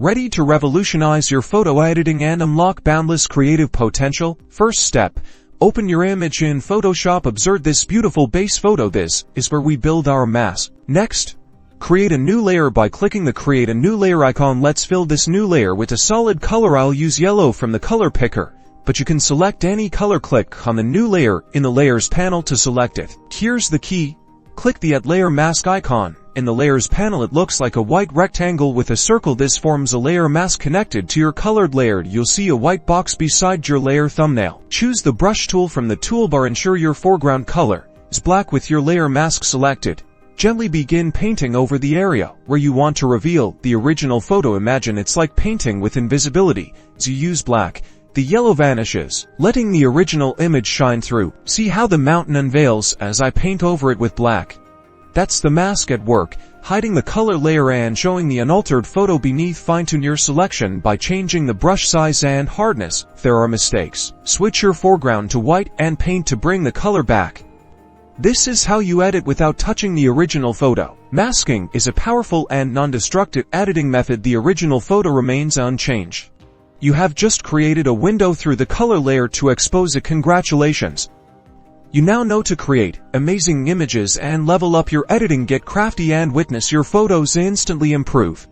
Ready to revolutionize your photo editing and unlock boundless creative potential? First step, open your image in Photoshop. Observe this beautiful base photo. This is where we build our mask. Next, create a new layer by clicking the Create a New Layer icon. Let's fill this new layer with a solid color. I'll use yellow from the color picker, but you can select any color. Click on the new layer in the Layers panel to select it. Here's the key. Click the Add Layer Mask icon. In the Layers panel, it looks like a white rectangle with a circle. This forms a layer mask connected to your colored layer. You'll see a white box beside your layer thumbnail. Choose the brush tool from the toolbar. Ensure your foreground color is black with your layer mask selected. Gently begin painting over the area where you want to reveal the original photo. Imagine it's like painting with invisibility. As you use black, the yellow vanishes, letting the original image shine through. See how the mountain unveils as I paint over it with black? That's the mask at work, hiding the color layer and showing the unaltered photo beneath. Fine-tune your selection by changing the brush size and hardness. If there are mistakes, switch your foreground to white and paint to bring the color back. This is how you edit without touching the original photo. Masking is a powerful and non-destructive editing method. The original photo remains unchanged. You have just created a window through the color layer to expose it. Congratulations! You now know to create amazing images and level up your editing. Get crafty and witness your photos instantly improve.